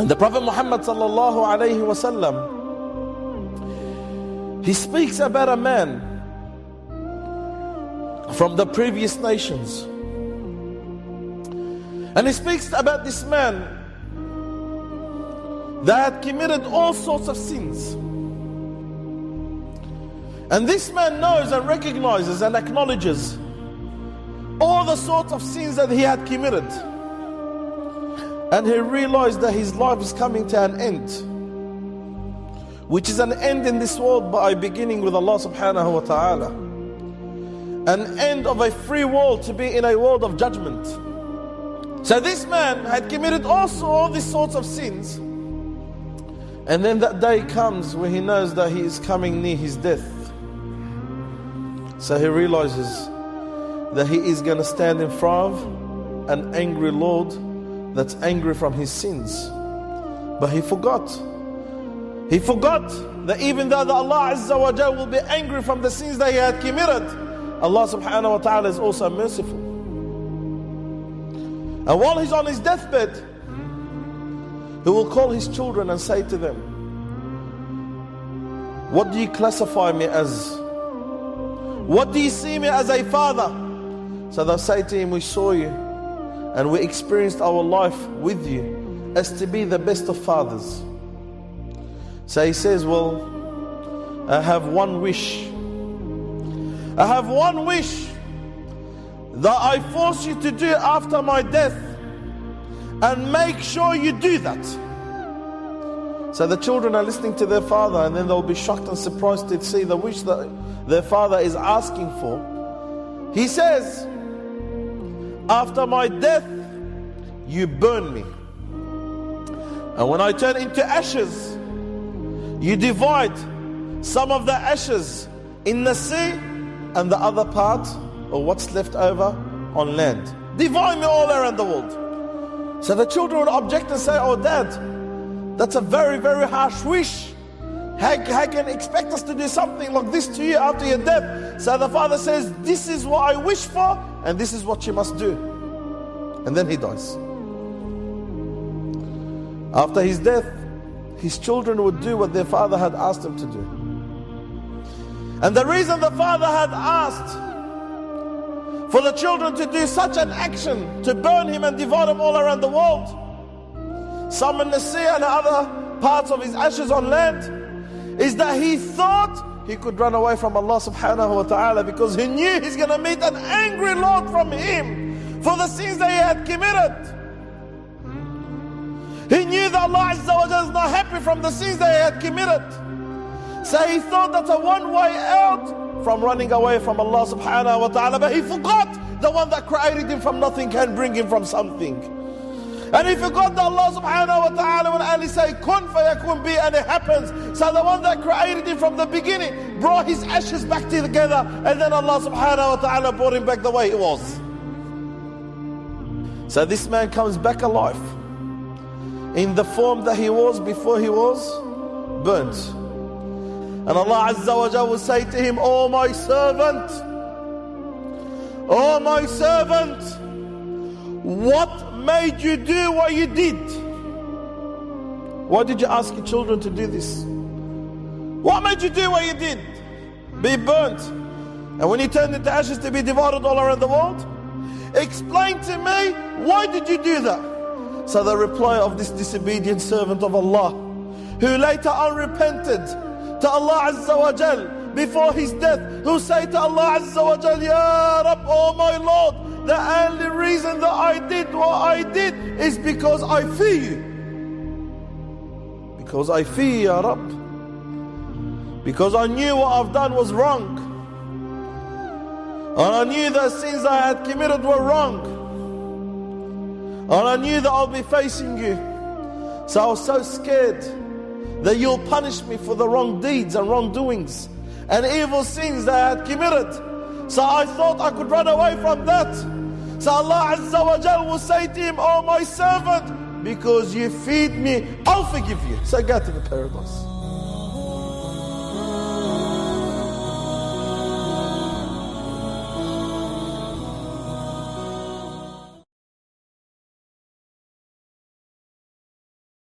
And the Prophet Muhammad Salallaahu'alaihiwassalam, he speaks about a man from the previous nations. And he speaks about this man that had committed all sorts of sins. And this man knows and recognizes and acknowledges all the sorts of sins that he had committed. And he realized that his life is coming to an end, which is an end in this world by beginning with Allah subhanahu wa ta'ala. An end of a free world to be in a world of judgment. So this man had committed also all these sorts of sins. And then that day comes where he knows that he is coming near his death. So he realizes that he is going to stand in front of an angry Lord that's angry from his sins. But he forgot. He forgot that even though that Allah Azza wa Jal will be angry from the sins that he had committed, Allah subhanahu wa ta'ala is also merciful. And while he's on his deathbed, he will call his children and say to them, what do you classify me as? What do you see me as a father? So they'll say to him, we saw you and we experienced our life with you as to be the best of fathers. So he says, well, I have one wish. I have one wish that I force you to do after my death, and make sure you do that. So the children are listening to their father, and then they'll be shocked and surprised to see the wish that their father is asking for. He says, after my death, you burn me. And when I turn into ashes, you divide some of the ashes in the sea and the other part, or what's left over, on land. Divide me all around the world. So the children would object and say, oh dad, that's a very, very harsh wish. How can you expect us to do something like this to you after your death? So the father says, this is what I wish for, and this is what you must do. And then he dies. After his death, his children would do what their father had asked them to do. And the reason the father had asked for the children to do such an action, to burn him and divide him all around the world, some in the sea and other parts of his ashes on land, is that he thought he could run away from Allah subhanahu wa ta'ala, because he knew he's going to meet an angry Lord from him for the sins that he had committed. He knew that Allah Azza wa Jalla is not happy from the sins that he had committed. So he thought that's a one way out from running away from Allah subhanahu wa ta'ala. But he forgot the one that created him from nothing can bring him from something. And he forgot that Allah subhanahu wa ta'ala will only say kun fayakun, be, and it happens. So the one that created him from the beginning brought his ashes back together, and then Allah subhanahu wa ta'ala brought him back the way he was. So this man comes back alive in the form that he was before he was burnt. And Allah Azza wa Jalla will say to him, oh my servant, what made you do what you did? Why did you ask your children to do this? What made you do what you did? Be burnt. And when you turned into ashes to be divided all around the world? Explain to me, why did you do that? So the reply of this disobedient servant of Allah, who later on repented to Allah Azza wa Jal before his death, who say to Allah Azza wa Jal, Ya Rab, oh my Lord, the only reason that I did what I did is because I fear you. Because I fear you, Ya Rab. Because I knew what I've done was wrong. And I knew the sins I had committed were wrong. And I knew that I'll be facing you. So I was so scared that you'll punish me for the wrong deeds and wrongdoings and evil sins that I had committed. So I thought I could run away from that. So Allah Azza wa Jal will say to him, oh my servant, because you feed me, I'll forgive you. So go to the paradise.